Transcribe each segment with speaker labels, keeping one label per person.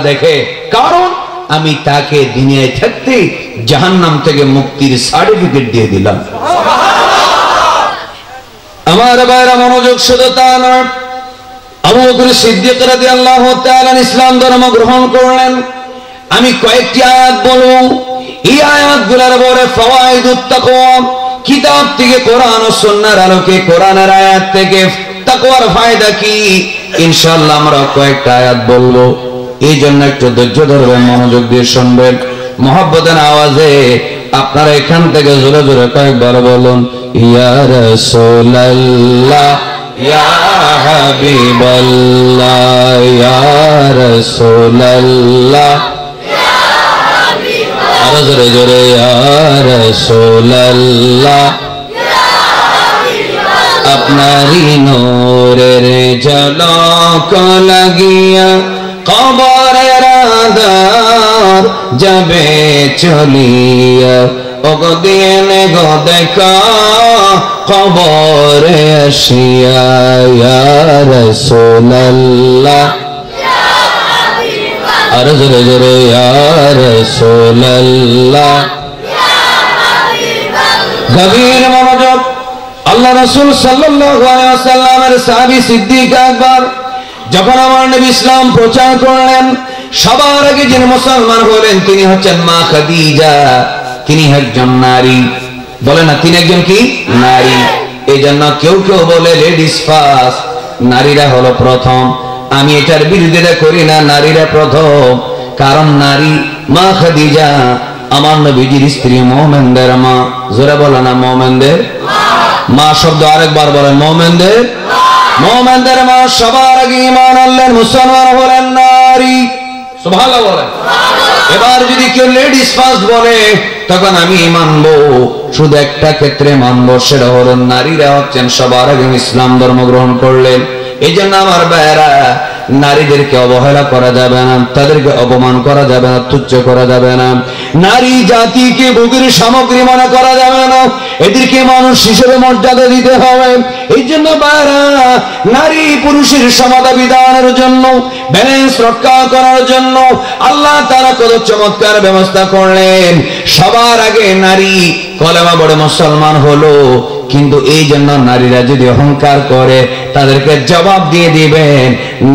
Speaker 1: দেখে, কারণ আমি তাকে দুনিয়ায় থাকতে জাহান্নাম থেকে মুক্তির সার্টিফিকেট দিয়ে দিলাম। আমার ভাইরা মনোযোগ, শুধু তা নয়, আবু বকর সিদ্দিক রাদিয়াল্লাহু তাআলা ইসলাম ধর্ম গ্রহণ করলেন। আমি কয়েকটি আয়াত বলবো, এই আয়াতগুলোর পরে ফাওয়াইদুত তাকওয়া, কিতাব থেকে কোরআন ও সুন্নাহর আলোকে কোরআনের আয়াত থেকে তাকওয়ার ফায়দা কি, ইনশাআল্লাহ আমরা কয়েকটা আয়াত বলবো। এই জন্য একটু ধৈর্য ধরবেন, মনোযোগ দিয়ে শুনবেন, মহব্বতের আওয়াজে আপনারা এখান থেকে জোরে জোরে কয়েকবার বলুন, ইয়া রাসূলুল্লাহ, ইয়া হাবিবাল্লাহ, ইয়া রাসূলুল্লাহ, আরো জোরে জোরে, ইয়া রাসূলুল্লাহ। আপনারই নূরের ঝলক লাগিয়া কবরের আঁধার যাবে চলিয়া, ওগো দিন গো দেখা কবরে আসিয়া, ইয়া রাসূলুল্লাহ, আর জোরে জোরে, ইয়া রাসূলুল্লাহ। গভীর মনোযোগ, আল্লাহ রাসূল সাল্লাল্লাহু আলাইহি ওয়াসাল্লামের সাহাবী সিদ্দিক আকবর যখন আমার নবী ইসলাম প্রচার করলেন, সবার আগে যিনি মুসলমান হলেন তিনি হচ্ছেন মা খাদিজা। তিনি একজন নারী, বলে না, তিনি একজন কি নারী। এই জন্য কেউ কেউ বলে লেডিস ফার্স্ট, নারীরা হলো প্রথম। আমি এটার বিরোধিতা করি না, নারীরা প্রথম, কারণ নারী মা খাদিজা আমার নবীজির স্ত্রী, মুমিনদের মা। জোরে বলে না, মুমিনদের মা শব্দ আরেকবার বলেন, মুমিনদের মা। সবার আগে ঈমান আনলেন, মুসলমান হলেন নারী। সুবহানাল্লাহ বলেন। এবার যদি কেউ লেডিস ফার্স্ট বলে, তখন আমি মানবো, শুধু একটা ক্ষেত্রে মানবো, সেটা হলো নারীরা হচ্ছেন সবার আগে ইসলাম ধর্ম গ্রহণ করলেন। এই জন্য আমার ভাইয়েরা, নারীদেরকে অবহেলা করা যাবে না, তাদেরকে অপমান করা যাবে না, তুচ্ছ করা যাবে না। নারী জাতিকে ভোগের সামগ্রী মনে করা যাবে না, এদেরকে মানুষ হিসেবে মর্যাদা দিতে হবে। এই জন্য ভাইয়েরা, নারী পুরুষের সমতা বিধানের জন্য, ব্যালেন্স রক্ষা করার জন্য আল্লাহ তাআলা কত চমৎকার ব্যবস্থা করলেন। সবার আগে নারী কলেমা পড়ে মুসলমান হলো, কিন্তু এই জন্য নারীরা যদি অহংকার করে তাদেরকে জবাব দিয়ে দিবেন,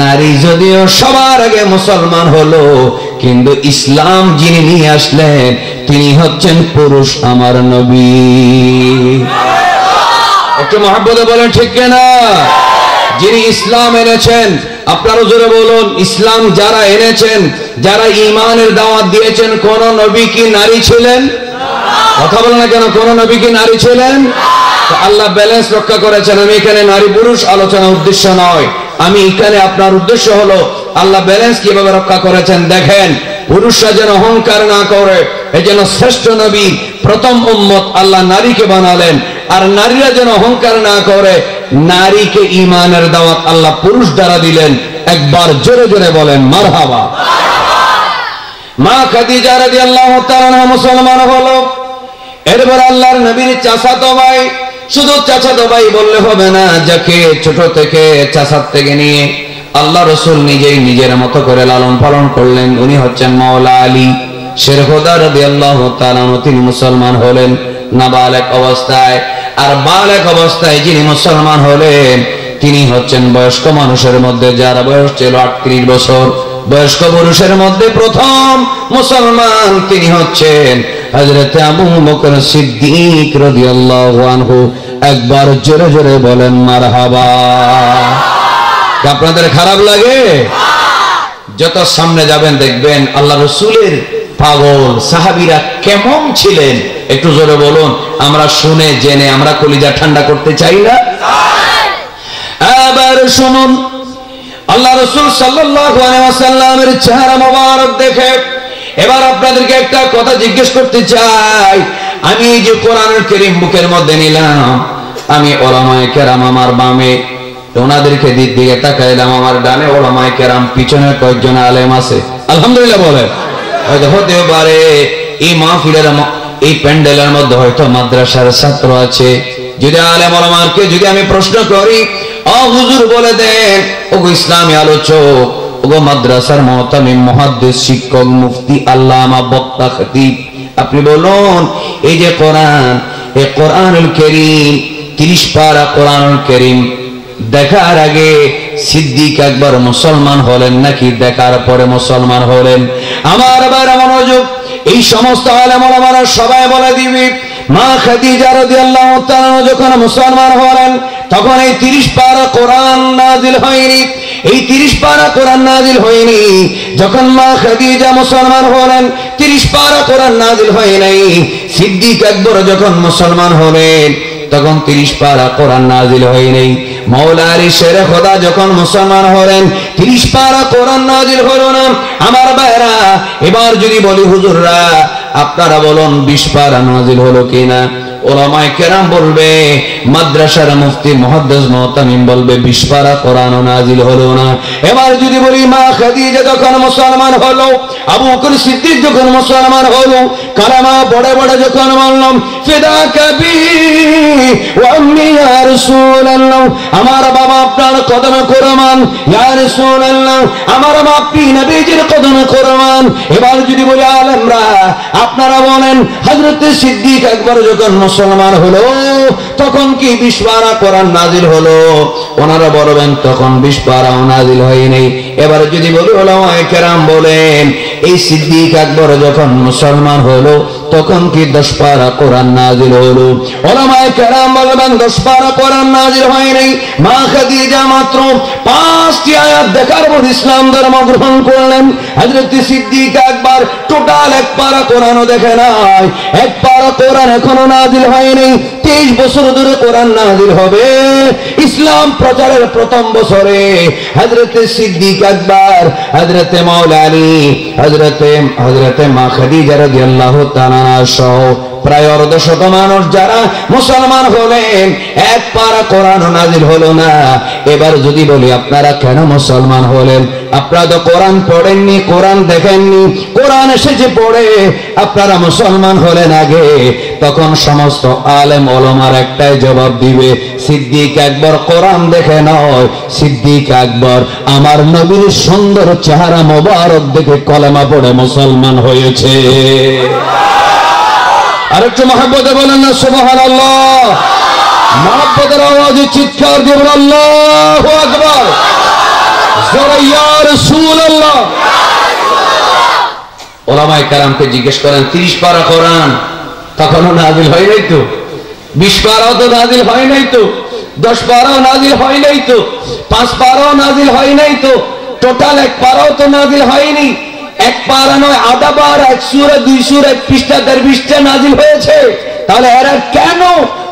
Speaker 1: নারী যদিও সবার আগে মুসলমান হলো, কিন্তু ইসলাম যিনি নিয়ে আসলেন তিনি হচ্ছেন পুরুষ, আমার নবী। একটু মহব্বতে বলেন ঠিক কিনা? যিনি ইসলাম এনেছেন, আপনারা জোরে বলুন, ইসলাম যারা এনেছেন, যারা ঈমানের দাওয়াত দিয়েছেন, কোন নবী কি নারী ছিলেন? কথা বলেন না কেন, কোন নবী কি নারী ছিলেন? আল্লাহ ব্যালেন্স রক্ষা করেছেন। আমি এখানে নারী পুরুষ আলোচনা উদ্দেশ্য নয়, আমি এখানে আপনার উদ্দেশ্য হলো আল্লাহ ব্যালেন্স কিভাবে রক্ষা করেছেন দেখেন। পুরুষরা যেন অহংকার না করে, এই জন্য শ্রেষ্ঠ নবী, প্রথম উম্মত আল্লাহ নারীকে বানালেন। আর নারীরা যেন অহংকার না করে, নারীকে ঈমানের দাওয়াত আল্লাহ পুরুষ দ্বারা দিলেন। একবার জোরে জোরে বলেন মারহাবা। মা খাদিজা রাদিয়াল্লাহু তাআলা মুসলমান হলো। এরপর আল্লাহর নবীর চাচাতো ভাই, শুধু চাচাতো ভাই বললে হবে না, যাকে ছোট থেকে চাচাত থেকে নিয়ে আল্লাহ রাসূল নিজেই নিজের মতো করে লালন পালন করলেন, উনি হচ্ছেন মাওলা আলী শের খোদা রাদিয়াল্লাহু তাআলা। তিনি মুসলমান হলেন নাবালেগ অবস্থায়। আর বালেগ অবস্থায় যিনি মুসলমান হলেন তিনি হচ্ছেন বয়স্ক মানুষের মধ্যে, যার বয়স ছিল 38 বছর, বয়স্ক পুরুষের মধ্যে প্রথম মুসলমান তিনি হচ্ছেন হযরত আবু বকর সিদ্দিক রাদিয়াল্লাহু আনহু। একবার জোরে জোরে বলেন মারহাবা। আপনাদের খারাপ লাগে? যত সামনে যাবেন দেখবেন আল্লাহ রাসূলের পাগল সাহাবীরা কেমন ছিলেন। একটু জোরে বলুন, আমরা শুনে জেনে আমরা কলিজা ঠান্ডা করতে চাই না? আবার শুনুন, আল্লাহ রাসূল সাল্লাল্লাহু আলাইহি ওয়াসাল্লামের চেহারা মোবারক দেখে এবার আপনাদেরকে একটা কথা জিজ্ঞেস করতে চাই। আমি এই যে কোরআনুল কারীম বুকের মধ্যে নিলাম, আমি ওলামায়ে কেরাম আমার বামে, ওনাদেরকে দিক দিকে তাকাইলাম, আমার ডানে ওলামায়ে কেরাম, পিছনে কয়েকজন আলেম আছে। আলহামদুলিল্লাহ বলে। হয়তো হতে পারে এই মাহফিলের, এই প্যান্ডেলের মধ্যে হয়তো মাদ্রাসার ছাত্র আছে। যদি আলেম ওলামাকে যদি আমি প্রশ্ন করি, ও হুজুর বলে দেন, ও ইসলামী আলোচক, ও ওগো মাদ্রাসার মুহতামিম মুহাদ্দিস শিক্ষক মুফতি আল্লামা বক্তা খতিব, আপনি বলুন এই যে কোরআন, এই কোরআনুল কারীম 30 পারা কোরআনুল কারীম দেখার আগে সিদ্দিক আকবর মুসলমান হলেন নাকি দেখার পরে মুসলমান হলেন? আমার ভাইরা মনোযোগ, এই সমস্ত আলেম ওলামারা সবাই বলে দিবে মা খাদিজা রাদিয়াল্লাহু তাআলা যখন মুসলমান হলেন তখন এই 30 পারা কোরআন নাজিল হয়নি। এই 30 পারা কোরআন নাজিল হয়নি। যখন মা খাদিজা মুসলমান হলেন 30 পারা কোরআন নাজিল হয় নাই। সিদ্দিক আকবর যখন মুসলমান হলেন তখন 30 পারা কোরআন নাজিল হয় নাই। মাওলা আলী শেরে খোদা যখন মুসলমান হলেন 30 পারা কোরআন নাজিল হলো না। আমার ভাইরা এবার যদি বলি হুজুররা আপনারা বলুন 20 পারা নাজিল হলো কিনা? ওলামায়ে কেরাম বলবে, মাদ্রাসার মুফতি মুহাদ্দিস মুহতামিম বলবে 20 পারা কোরআন নাজিল হলো না। এবার যদি বলি মা খাদিজা যখন মুসলমান হলো, আবু বকর সিদ্দিক যখন মুসলমান হলো, কালেমা বড় বড় যখন বললাম ফিদাকা বি ওয়া আম্মি ইয়া রাসূলুল্লাহ, আমার বাবা আপনার কদমে কুরবান, ইয়া রাসূলুল্লাহ আমার মা আপনি নবীজির কদমে কুরবান। এবার যদি বলি আলেমরা আপনারা বলেন হযরত সিদ্দিক আকবর যখন মুসলমান হলো তখন কি 20 পারা কোরআন নাজিল হলো? ওনারা বলবেন তখন 20 পারাও নাজিল হয়নি। এবার যদি বলি ওলামায়ে কেরাম বলেন এই সিদ্দিক আকবর যখন মুসলমান হলো তখন কি 10 পারা কোরআন নাজিল হলো? ওলামায়ে কেরাম বলবেন 10 পারা কোরআন নাজিল হয়নি। মা খাদিজা মাত্র 5টি আয়াত দেখার পর ইসলাম ধর্ম গ্রহণ করলেন। হযরত সিদ্দিক আকবর টোটাল 1 পারা কোরআনও দেখে নাই। 1 পারা কোরআন এখনো নাজিল হয়নি। 23 বছর ধরে কোরআন নাজিল হবে। ইসলাম প্রচারের প্রথম বছরে হযরত সিদ্দিক আকবর, হযরত মাওলা আলী, হযরত মা খাদিজা রাদিয়াল্লাহু তাআলা সহ প্রায় 150 মানুষ যারা মুসলমান হলেন 1 পারা কোরআন নাজিল হলো না। এবার যদি বলি আপনারা কেন মুসলমান হলেন? আপনারা তো কোরআন পড়েননি, কোরআন দেখেননি, কোরআন এসেছে পড়ে আপনারা মুসলমান হলেন আগে। তখন সমস্ত আলেম ওলামার একটাই জবাব দিবে, সিদ্দিক আকবর কোরআন দেখে নয়, সিদ্দিক আকবর আমার নবীর সুন্দর চেহারা মোবারক দেখে কলেমা পড়ে মুসলমান হয়েছে। আরেকটু মহব্বতে বলেন না সুবহানাল্লাহ। মহব্বতের আওয়াজে চিৎকার দিবেন আল্লাহু আকবার, জোরে ইয়া রাসূলুল্লাহ। ওলামায়ে কেরামকে জিজ্ঞেস করেন 30 পারা কোরআন তখনও নাজিল হয় নাই তো? 20 পারাও তো নাজিল হয় নাই তো? 10 পারাও নাজিল হয় নাই তো? 5 পারাও নাজিল হয় নাই তো? টোটাল 1 পারাও তো নাজিল হয়নি। 1 পারা নয়, আধা পারা, 1 সূরা, 2 সূরা, 1 পৃষ্ঠা, 1.5 পৃষ্ঠা নাজিল হয়েছে। তাহলে এরা কেন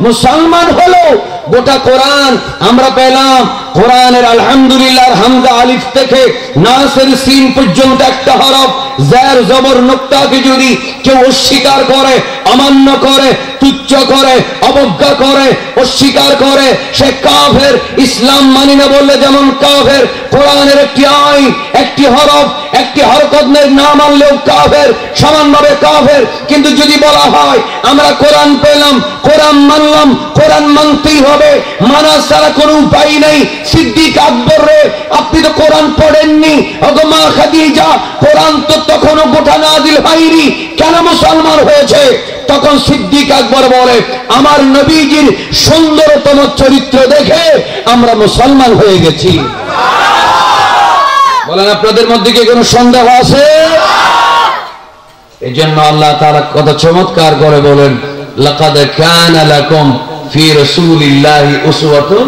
Speaker 1: মুসলমান হলো? গোটা কোরআন আমরা পেলাম, কোরআনের আলহামদুলিল্লাহর হামজা আলিফ থেকে নাসের সিন পর্যন্ত একটা হরফ জার জবর নুক্তাকে যদি কেউ অস্বীকার করে, অমান্য করে, তুচ্ছ করে, অবজ্ঞা করে, অস্বীকার করে সে কাফের। ইসলাম মানি না বললে যেমন কাফের। কোরআনের একটি আইন, একটি হরফ, একটি হরকত না মানলেও কাফের, সমানভাবে কাফের। কিন্তু যদি বলা হয় আমরা কোরআন পেলাম, কোরআন মানলাম, কোরআন মানতেই হবে, মানা ছাড়া কোনো উপায় নেই। সিদ্দিক আকবর রে আপনি তো কোরআন পড়েননি, ওগো মা খাদিজা কোরআন তো তখনও গোটা নাজিল হয়নি, কেন মুসলমান হয়েছে? তখন সিদ্দিক আকবর বলে আমার নবীজির সুন্দরতম চরিত্র দেখে আমরা মুসলমান হয়ে গেছি। বলেন আপনাদের মধ্যে কি কোনো সন্দেহ আছে? এজন্য আল্লাহ তাআলা কত চমৎকার করে বলেন লাকাদ কানা লাকুম ফি রাসূলিল্লাহি উসওয়াতুন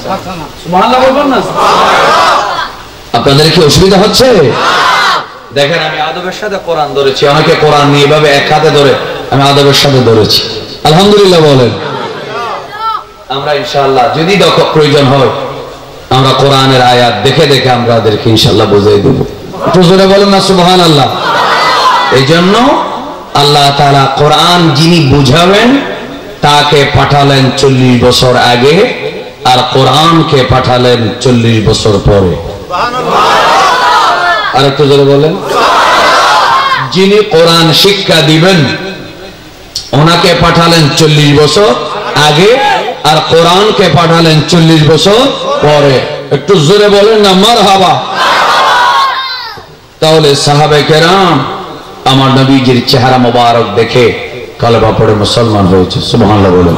Speaker 1: হাসানাহ। সুবহানাল্লাহ বলবেন না? আপনাদের কি অসুবিধা হচ্ছে? দেখেন আমি আদবের সাথে কোরআন ধরেছি, অনেকে কোরআন নিয়ে এভাবে এক হাতে ধরে, আমি আদবের সাথে ধরেছি। আলহামদুলিল্লাহ বলেন। আমরা ইনশাআল্লাহ যদি প্রয়োজন হয় আমরা কোরআনের আয়াত দেখে দেখে আমরা ওদেরকে ইনশাআল্লাহ বুঝিয়ে দেব। একটু জোরে বলেন না সুবহানাল্লাহ। এই জন্য আল্লাহ তাআলা কোরআন যিনি বুঝাবেন তাকে পাঠালেন 40 বছর আগে, আর কোরআনকে পাঠালেন 40 বছর পরে। আর একটু জোরে বলেন। যিনি কোরআন শিক্ষা দিবেন ওনাকে পাঠালেন 40 বছর আগে, আর কোরআনকে পাঠালেন 40 বছর পরে। একটু জোরে বলেন না মারহাবা। তাহলে সাহাবে কেরাম আমার নবীজির চেহারা মোবারক দেখে কালেমা পড়ে মুসলমান হয়েছে। সুবহানাল্লাহ বলুন।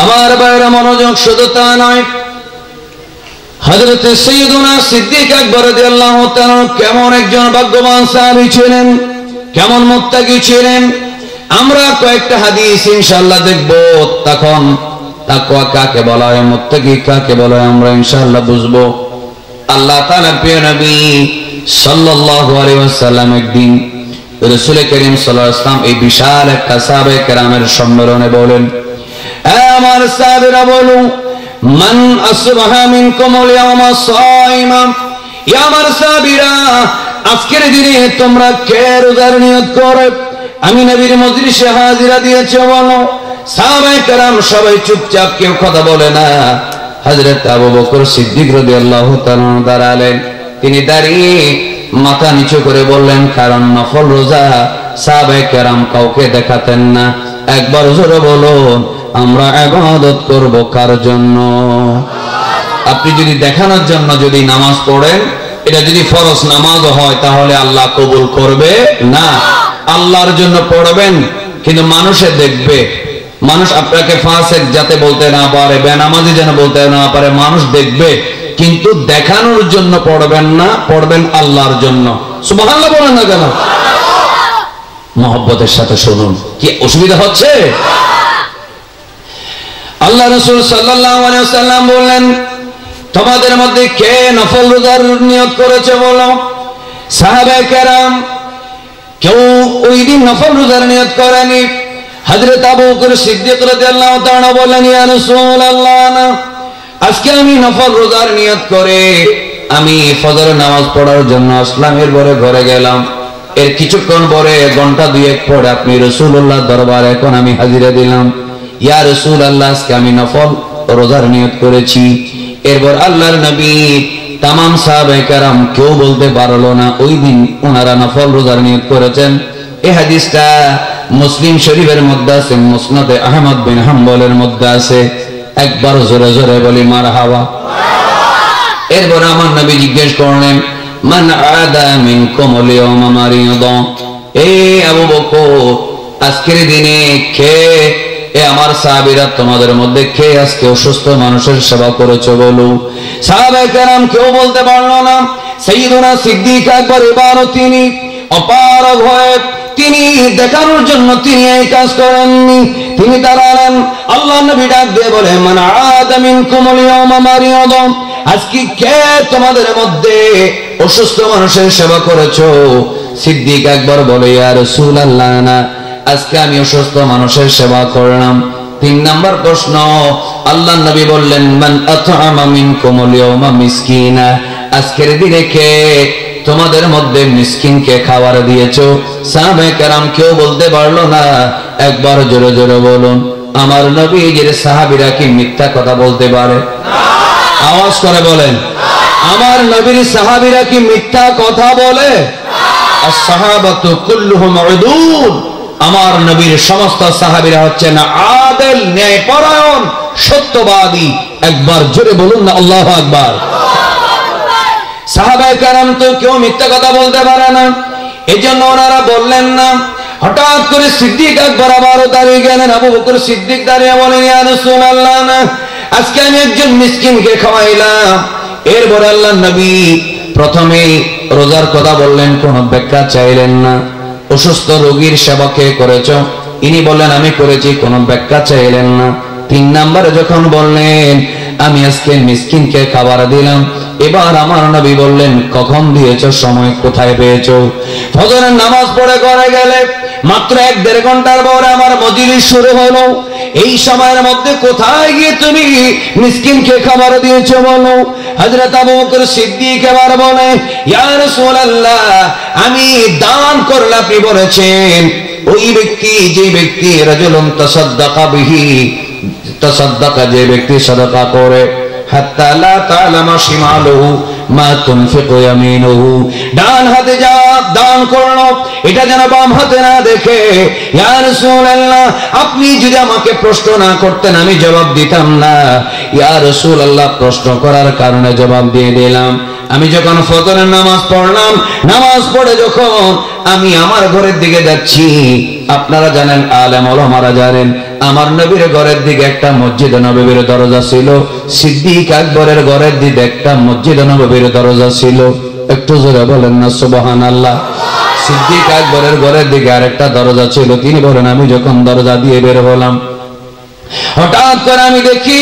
Speaker 1: আমার ভাইরা মনোযোগ, শুধু তা নয়, হযরত সাইয়্যিদুনা সিদ্দিক আকবর রাদিয়াল্লাহু তাআলা কেমন একজন ভাগ্যবান সাহাবী ছিলেন, কেমন মুত্তাকি ছিলেন। আমরা কয়েকটা হাদিস ইনশাআল্লাহ দেখব, তখন তাকওয়া কাকে বলা হয়, মুত্তাকি কাকে বলা হয় আমরা ইনশাআল্লাহ বুঝবো। আল্লাহ তাআলা প্রিয় নবী সাল্লাল্লাহু আলাইহি ওয়াসাল্লাম একদিন রাসূল করিম সাল্লাল্লাহু আলাইহি ওয়াসাল্লাম এই বিশাল একটা সাহাবে কেরামের সম্মেলনে বলেন, আমার সাহাবীরা বলুন, মান আসবাহা মিনকুম আল-ইয়াওমা সাইমা, ইয়া আমার সাহাবীরা আজকের দিনে তোমরা কে রোজার নিয়ত করে আমি নবীর মজলিসে হাজিরা দিয়েছো বলো। সাহাবায়ে কেরাম সবাই চুপচাপ, কেউ কথা বলে না। হযরত আবু বকর সিদ্দিক রাদিয়াল্লাহু তাআলা দাঁড়ালেন। তিনি দাঁড়িয়ে মাথা নিচু করে বললেন, কারণ নফল রোজা সাহাবায়ে কেরাম কাউকে দেখাতেন না। একবার জোরে বলুন, আমরা ইবাদত করব কার জন্য? আপনি যদি দেখানোর জন্য যদি নামাজ পড়েন, এটা যদি ফরজ নামাজও হয়, তাহলে আল্লাহ কবুল করবে না। আল্লাহর জন্য পড়বেন, কিন্তু মানুষে দেখবে। মানুষ আপনাকে ফাসেক যাতে বলতে না পারে, বেনামাজি যেন বলতে না পারে, মানুষ দেখবে, কিন্তু দেখানোর জন্য পড়বেন না, পড়বেন আল্লাহর জন্য। সুবহানাল্লাহ বলেন না কেন? মহব্বতের সাথে শুনুন, কি অসুবিধা হচ্ছে? আল্লাহ রাসূল সাল্লাল্লাহু আলাইহি ওয়াসাল্লাম বললেন, তোমাদের মধ্যে কে নফল রোজার নিয়ত করেছে বলো। সাহাবায়ে কেরাম কেউ ওই দিন নফল রোজার নিয়ত করেনি। হযরত আবু বকর সিদ্দিক রাদিয়াল্লাহু তাআলা বললেন, ইয়া রাসূলুল্লাহ, না, আজকে আমি নফল রোজার নিয়ত করে আমি ফজর নামাজ পড়ার জন্য আসলাম। এরপরে ঘরে গেলাম। এর কিছুক্ষণ পরে, ঘন্টা দুয়েক পরে আপনি রাসূলুল্লাহ দরবারে এখন আমি হাজিরা দিলাম। ইয়া রাসূলুল্লাহ, আজকে আমি নফল রোজার নিয়ত করেছি। এরপর আল্লাহর নবী তামাম সাহাবায়ে কেরাম কেউ বলতে পারলো না ওই দিন ওনারা নফল রোজার নিয়ত করেছেন। এই হাদিসটা মুসলিম শরীফের মধ্যে আছে, মুসনাদে আহমদ বিন হাম্বলের মধ্যে আছে। একবার জোরে জোরে বলি মারহাবা। এরপর আমার নবী জিজ্ঞেস করলেন, মান আদা মিনকুম আল-ইয়াওমা মারিদা, এই আবু বকর আজকের দিনে কে, এ আমার সাহাবীরা তোমাদের মধ্যে কে আজকে অসুস্থ মানুষের সেবা করেছে বলো। সাহাবায়ে কেরাম কেউ বলতে পারলো না। সাইয়্যিদুনা সিদ্দিক আকবর এবারও তিনি অপারগ হয়ে তিনি দেখানোর জন্য তিনি এই কাজ করেননি। তিনি দাঁড়ালেন। আল্লাহ নবী ডাক দিয়ে বলে, মান আদা মিনকুম আল-ইয়াওমা মারিদা, আজকে কে তোমাদের মধ্যে অসুস্থ মানুষের সেবা করেছো? সিদ্দিক আকবর বলে, ইয়া রাসূলুল্লাহ, না, আজকে আমি অসুস্থ মানুষের সেবা করলাম। 3 নাম্বার প্রশ্ন, আল্লাহ নবী বললেন, মান আত'আমা মিনকুম আল-ইয়াওমা মিসকিনা, আজকের দিনে কে তোমাদের মধ্যে মিসকিনকে খাবার দিয়েছো? সাহাবায়ে কেরাম কেউ বলতে পারলো না। একবার জোরে জোরে বলুন, আমার নবীজির সাহাবীরা কি মিথ্যা কথা বলতে পারে? আওয়াজ করে বলেন, আমার নবীর সাহাবীরা কি মিথ্যা কথা বলে? আস-সাহাবাতু কুল্লুহুম উদুল, আমার নবীর সমস্ত সাহাবীরা হচ্ছে না আদেল, ন্যায়পরায়ণ, সত্যবাদী। একবার জোরে বলুন না আল্লাহু আকবার। সাহাবায়ে কেরাম তো কেউ মিথ্যা কথা বলতে পারে না, এজন্য ওনারা বললেন না। হঠাৎ করে সিদ্দিক আকবর আবারও দাঁড়িয়ে গেলেন। আবু বকর সিদ্দিক দাঁড়িয়ে বলেন, ইয়া রাসূলুল্লাহ, না, আজকে আমি একজন মিসকিনকে খাওয়াইলাম। এরপর আল্লাহর নবী প্রথমে রোজার কথা বললেন, কোনো ব্যাখ্যা চাইলেন না। অসুস্থ রোগীর সেবা কে করেছ? ইনি বললেন, আমি করেছি, কোনো ব্যাখ্যা চাইলেন না। 3 নম্বরে যখন বললেন, আমি আজকে মিসকিনকে খাবার দিলাম, এবার আমার নবী বললেন, কখন দিয়েছো, সময় কোথায় পেয়েছো? ফজরের নামাজ পড়ে ঘরে গেলে মাত্র 1-1.5 ঘন্টার পরে আমার মজলিস শুরু হলো। এই সময়ের মধ্যে কোথায় গিয়ে তুমি মিসকিনকে খাবার দিয়েছো বলো? হযরত আবু বকর সিদ্দিক এবার বলে, ইয়া রাসূলুল্লাহ, আমি দান করলাম। আপনি বলেছেন ওই ব্যক্তি, যে ব্যক্তি রাজুলুন তাসাদদাকা বিহি, তাসাদদাকা, যে ব্যক্তি সাদাকা করে, হাত্তা লা তা'লামা শিমালুহু মা তুনফিকু ইয়ামিনুহু, ডান হাতে যা দান করলো, এটা যেন বাম হাতে না দেখে। ইয়া রাসূলুল্লাহ, আপনি যদি আমাকে প্রশ্ন না করতেন আমি জবাব দিতাম না। ইয়া রাসূলুল্লাহ, প্রশ্ন করার কারণে জবাব দিয়ে দিলাম। আমি যখন ফজরের নামাজ পড়লাম, নামাজ পড়ে যখন আমি আমার ঘরের দিকে যাচ্ছি, আপনারা জানেন, আলেম ওলামারা জানেন, আমার নবীর ঘরের দিকে একটা মসজিদ নববীর দরজা ছিল, সিদ্দিক আকবরের ঘরের দিকে একটা মসজিদ নববীর দরজা ছিল। একটু জোরে বলেন না সুবহানাল্লাহ। সিদ্দিক আকবরের ঘরের দিকে আরেকটা দরজা ছিল। তিনি বলেন, আমি যখন দরজা দিয়ে বের হলাম, হঠাৎ করে আমি দেখি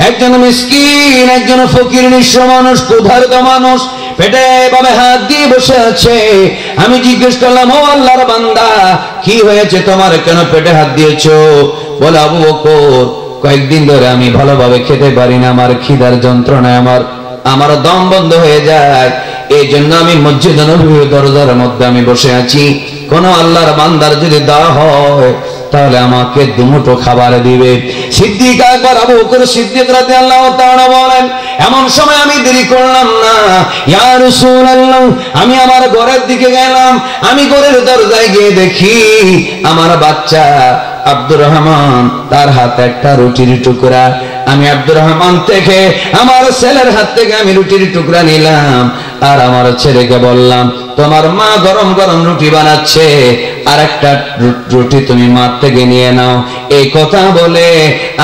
Speaker 1: একজন মিসকিন, একজন ফকির, নিঃস্ব মানুষ, ক্ষুধার্ত মানুষ পেটে এভাবে হাত দিয়ে বসে আছে। আমি জিজ্ঞেস করলাম, ও আল্লাহর বান্দা, কি হয়েছে তোমার, কেন পেটে হাত দিয়েছো? বলে, আবু বকর, কয়েকদিন ধরে আমি ভালোভাবে খেতে পারি না, আমার খিদার যন্ত্রণায় আমার দম বন্ধ হয়ে যায়, এই জন্য আমি মসজিদ নববীর দরজার মধ্যে আমি বসে আছি। কোন আল্লাহর বান্দার যদি দেওয়া হয় তাহলে আমাকে দুমুঠো খাবার দিবে। সিদ্দিক আকবর আবু বকর সিদ্দিক রাদিয়াল্লাহু তাআলা বলেন, এমন সময় আমি দেরি করলাম না, ইয়া রাসূলুল্লাহ, আমি আমার ঘরের দিকে গেলাম। আমি ঘরের দরজায় গিয়ে দেখি আমার বাচ্চা আব্দুর রহমান, তার হাতে একটা রুটির টুকরা। আমি আব্দুর রহমান থেকে, আমার ছেলের হাত থেকে আমি রুটির টুকরা নিলাম, আর আমার ছেলেকে বললাম, তোমার মা গরম গরম রুটি বানাচ্ছে, আর একটা রুটি তুমি মা থেকে নিয়ে নাও। এই কথা বলে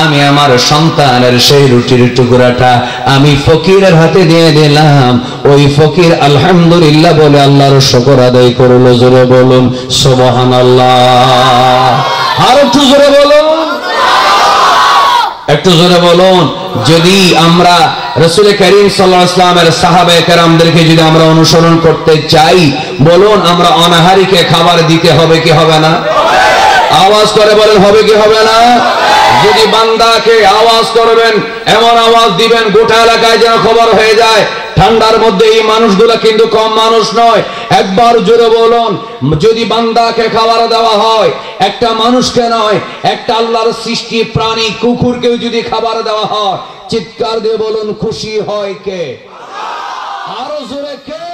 Speaker 1: আমি আমার সন্তানের সেই রুটির টুকরাটা আমি ফকিরের হাতে দিয়ে দিলাম। ওই ফকির আলহামদুলিল্লাহ বলে আল্লাহর শুকর আদায় করলো। জোরে বলুন সুবহানাল্লাহ। আর একটু জোরে বলুন, একটু জোরে বলুন। যদি আমরা রাসূল করিম সাল্লাল্লাহু আলাইহি ওয়াসাল্লামের সাহাবায়ে কেরামদেরকে যদি আমরা অনুসরণ করতে চাই, বলুন আমরা অনাহারীকে খাবার দিতে হবে কি হবে না? আওয়াজ করে বলেন, হবে কি হবে না? যদি বান্দাকে আওয়াজ করবেন, এমন আওয়াজ দিবেন গোটা এলাকায় যেন খবর হয়ে যায়। ঠান্ডার মধ্যে এই মানুষগুলো কিন্তু কম মানুষ নয়। একবার জোরে বলুন, যদি বান্দাকে খাবার দেওয়া হয়, একটা মানুষকে নয়, একটা আল্লাহর সৃষ্টি প্রাণী কুকুরকেও যদি খাবার দেওয়া হয়, চিৎকার দিয়ে বলুন, খুশি হয় কে? আরো জোরে কে?